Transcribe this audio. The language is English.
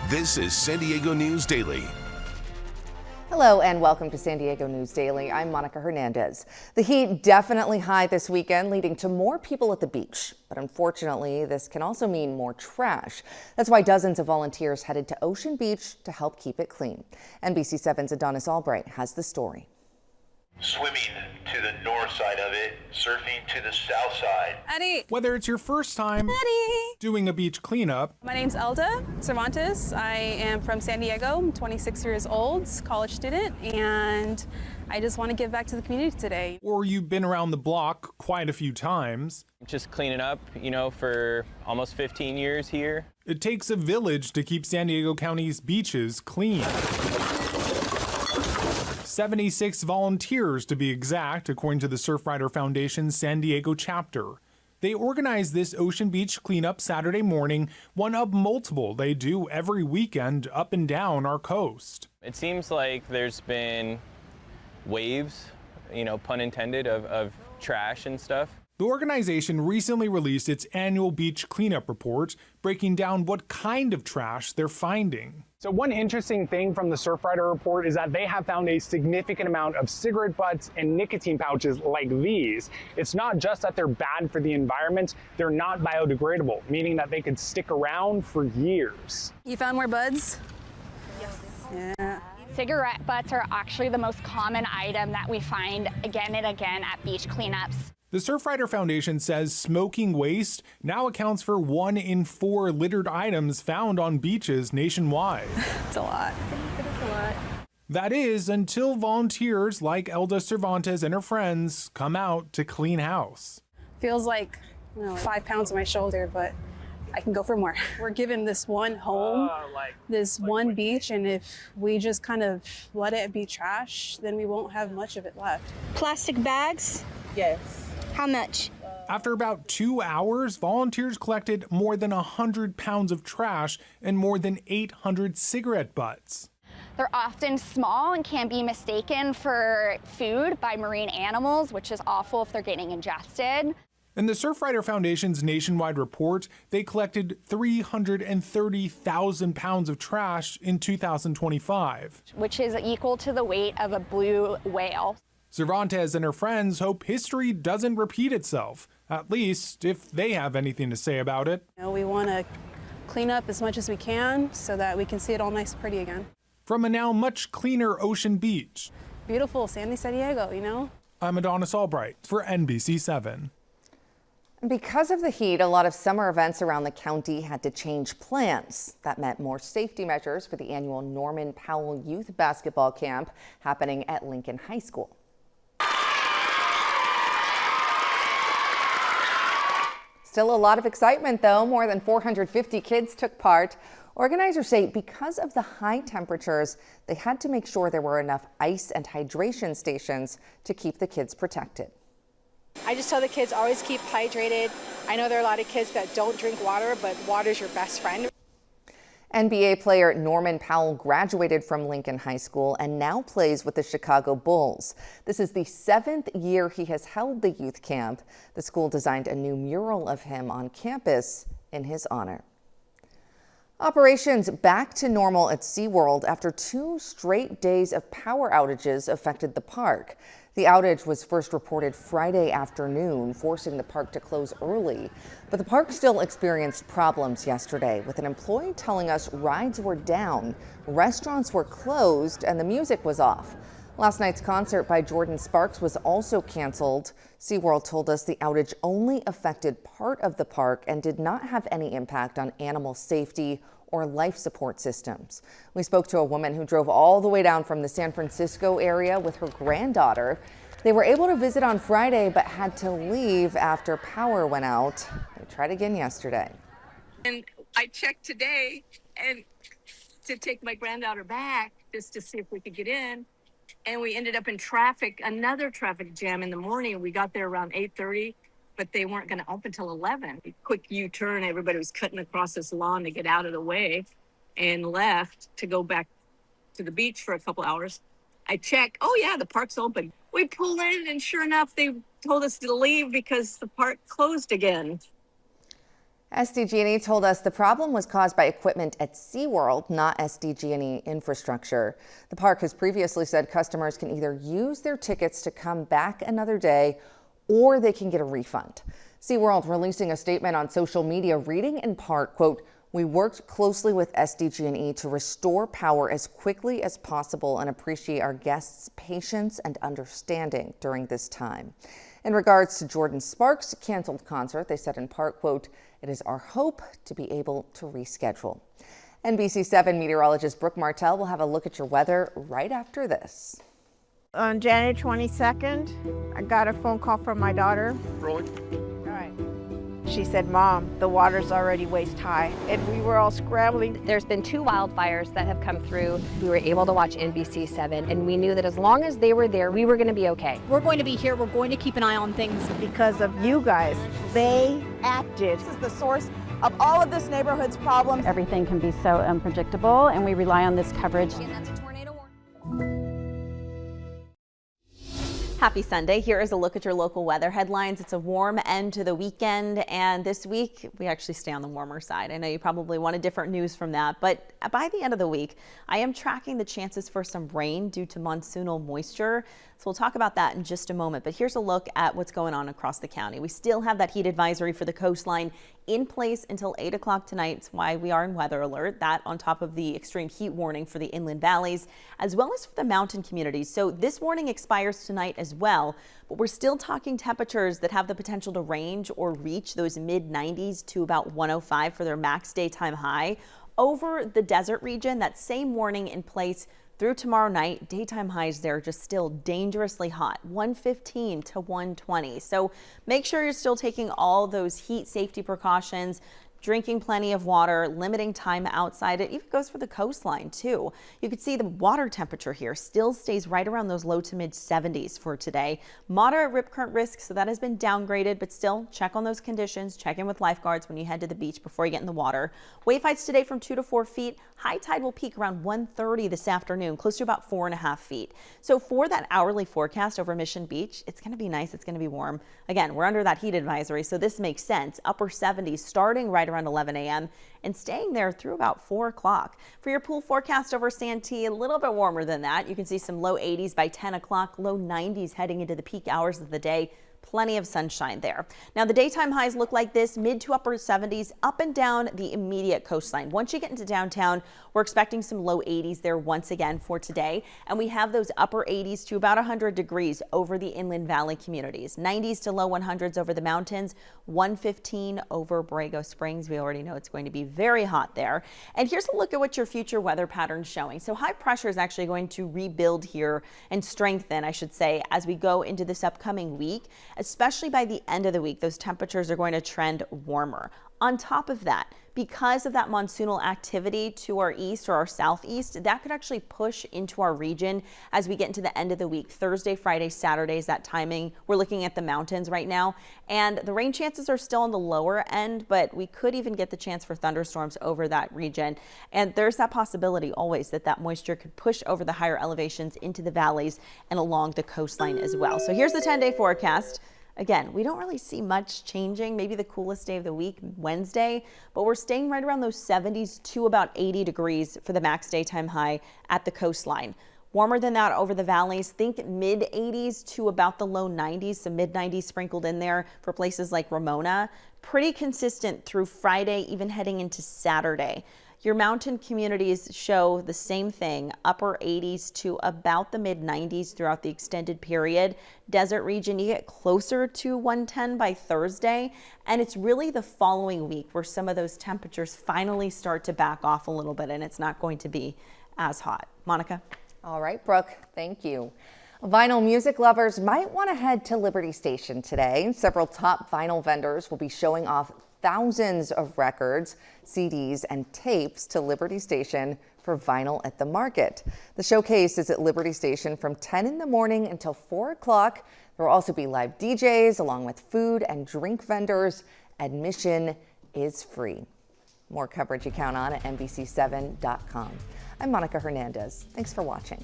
This is San Diego News Daily. Hello and welcome to San Diego News Daily. I'm Monica Hernandez. The heat definitely high this weekend, leading to more people at the beach. But unfortunately, this can also mean more trash. That's why dozens of volunteers headed to Ocean Beach to help keep it clean. NBC 7's Adonis Albright has the story. Swimming to the north side of it, surfing to the south side. Eddie. Whether it's your first time doing a beach cleanup. My name's Elda Cervantes. I am from San Diego. I'm 26 years old, college student, and I just want to give back to the community today. Or you've been around the block quite a few times. Just cleaning up, for almost 15 years here. It takes a village to keep San Diego County's beaches clean. 76 volunteers to be exact, according to the Surfrider Foundation's San Diego chapter. They organized this Ocean Beach cleanup Saturday morning, one of multiple they do every weekend up and down our coast. It seems like there's been waves, pun intended, of trash and stuff. The organization recently released its annual beach cleanup report, breaking down what kind of trash they're finding. So one interesting thing from the Surfrider report is that they have found a significant amount of cigarette butts and nicotine pouches like these. It's not just that they're bad for the environment, they're not biodegradable, meaning that they could stick around for years. You found more buds? Yes. Yeah. Cigarette butts are actually the most common item that we find again and again at beach cleanups. The Surfrider Foundation says smoking waste now accounts for 1 in 4 littered items found on beaches nationwide. It's a lot. It is a lot. That is, until volunteers like Elda Cervantes and her friends come out to clean house. Feels like 5 pounds on my shoulder, but I can go for more. We're given this one home, this one beach, and if we just kind of let it be trash, then we won't have much of it left. Plastic bags? Yes. How much? After about 2 hours, volunteers collected more than 100 pounds of trash and more than 800 cigarette butts. They're often small and can be mistaken for food by marine animals, which is awful if they're getting ingested. In the Surfrider Foundation's nationwide report, they collected 330,000 pounds of trash in 2025. Which is equal to the weight of a blue whale. Cervantes and her friends hope history doesn't repeat itself, at least if they have anything to say about it. We want to clean up as much as we can so that we can see it all nice and pretty again. From a now much cleaner Ocean Beach. Beautiful San Diego, I'm Adonis Albright for NBC 7. Because of the heat, a lot of summer events around the county had to change plans. That meant more safety measures for the annual Norman Powell Youth Basketball Camp happening at Lincoln High School. Still a lot of excitement, though. More than 450 kids took part. Organizers say because of the high temperatures, they had to make sure there were enough ice and hydration stations to keep the kids protected. I just tell the kids always keep hydrated. I know there are a lot of kids that don't drink water, but water's your best friend. NBA player Norman Powell graduated from Lincoln High School and now plays with the Chicago Bulls. This is the 7th year he has held the youth camp. The school designed a new mural of him on campus in his honor. Operations back to normal at SeaWorld after 2 straight days of power outages affected the park. The outage was first reported Friday afternoon, forcing the park to close early. But the park still experienced problems yesterday, with an employee telling us rides were down, restaurants were closed, and the music was off. Last night's concert by Jordan Sparks was also canceled. SeaWorld told us the outage only affected part of the park and did not have any impact on animal safety or life support systems. We spoke to a woman who drove all the way down from the San Francisco area with her granddaughter. They were able to visit on Friday, but had to leave after power went out. They tried again yesterday. And I checked today and to take my granddaughter back just to see if we could get in. And we ended up in traffic, another traffic jam in the morning. We got there around 8:30, but they weren't going to open till 11. Quick U-turn, everybody was cutting across this lawn to get out of the way and left to go back to the beach for a couple hours. I check, oh yeah, the park's open. We pull in and sure enough, they told us to leave because the park closed again. SDG&E told us the problem was caused by equipment at SeaWorld, not SDG&E infrastructure. The park has previously said customers can either use their tickets to come back another day or they can get a refund. SeaWorld releasing a statement on social media reading in part, quote, "We worked closely with SDG&E to restore power as quickly as possible and appreciate our guests' patience and understanding during this time." In regards to Jordan Sparks' canceled concert, they said in part, quote, "It is our hope to be able to reschedule." NBC 7 meteorologist Brooke Martell will have a look at your weather right after this. On January 22nd, I got a phone call from my daughter. Rolling. All right. She said, "Mom, the water's already waist high," and we were all scrambling. There's been 2 wildfires that have come through. We were able to watch NBC 7, and we knew that as long as they were there, we were going to be okay. We're going to be here. We're going to keep an eye on things. Because of you guys, they acted. This is the source of all of this neighborhood's problems. Everything can be so unpredictable, and we rely on this coverage. And that's a tornado warning. Happy Sunday. Here is a look at your local weather headlines. It's a warm end to the weekend, and this week we actually stay on the warmer side. I know you probably wanted different news from that, but by the end of the week, I am tracking the chances for some rain due to monsoonal moisture. So we'll talk about that in just a moment, but here's a look at what's going on across the county. We still have that heat advisory for the coastline in place until 8 o'clock tonight. It's why we are in weather alert. That on top of the extreme heat warning for the inland valleys, as well as for the mountain communities. So this warning expires tonight as well, but we're still talking temperatures that have the potential to range or reach those mid-90s to about 105 for their max daytime high. Over the desert region, that same warning in place through tomorrow night. Daytime highs there just still dangerously hot, 115 to 120. So make sure you're still taking all those heat safety precautions, drinking plenty of water, limiting time outside. It even goes for the coastline too. You can see the water temperature here still stays right around those low to mid 70s for today. Moderate rip current risk, so that has been downgraded, but still check on those conditions. Check in with lifeguards when you head to the beach before you get in the water. Wave heights today from 2 to 4 feet. High tide will peak around 1:30 this afternoon, close to about 4.5 feet. So for that hourly forecast over Mission Beach, it's going to be nice. It's going to be warm. Again, we're under that heat advisory, so this makes sense. Upper 70s starting right around 11 a.m. and staying there through about 4 o'clock. For your pool forecast over Santee, a little bit warmer than that. You can see some low 80s by 10 o'clock, low 90s heading into the peak hours of the day. Plenty of sunshine there. Now the daytime highs look like this, mid to upper 70s up and down the immediate coastline. Once you get into downtown, we're expecting some low 80s there once again for today. And we have those upper 80s to about 100 degrees over the inland valley communities. 90s to low 100s over the mountains, 115 over Borrego Springs. We already know it's going to be very hot there. And here's a look at what your future weather patterns showing. So high pressure is actually going to rebuild here and strengthen, I should say, as we go into this upcoming week. Especially by the end of the week, those temperatures are going to trend warmer. On top of that, because of that monsoonal activity to our east or our southeast, that could actually push into our region as we get into the end of the week. Thursday, Friday, Saturday is that timing. We're looking at the mountains right now, and the rain chances are still on the lower end, but we could even get the chance for thunderstorms over that region. And there's that possibility always that that moisture could push over the higher elevations into the valleys and along the coastline as well. So here's the 10-day forecast. Again, we don't really see much changing. Maybe the coolest day of the week, Wednesday, but we're staying right around those 70s to about 80 degrees for the max daytime high at the coastline. Warmer than that over the valleys. Think mid 80s to about the low 90s, some mid 90s sprinkled in there for places like Ramona. Pretty consistent through Friday, even heading into Saturday. Your mountain communities show the same thing, upper 80s to about the mid 90s throughout the extended period. Desert region, you get closer to 110 by Thursday, and it's really the following week where some of those temperatures finally start to back off a little bit and it's not going to be as hot. Monica? All right, Brooke, thank you. Vinyl music lovers might want to head to Liberty Station today. Several top vinyl vendors will be showing off thousands of records, CDs, and tapes to Liberty Station for Vinyl at the Market. The showcase is at Liberty Station from 10 in the morning until 4 o'clock. There will also be live DJs along with food and drink vendors. Admission is free. More coverage you count on at NBC7.com. I'm Monica Hernandez. Thanks for watching.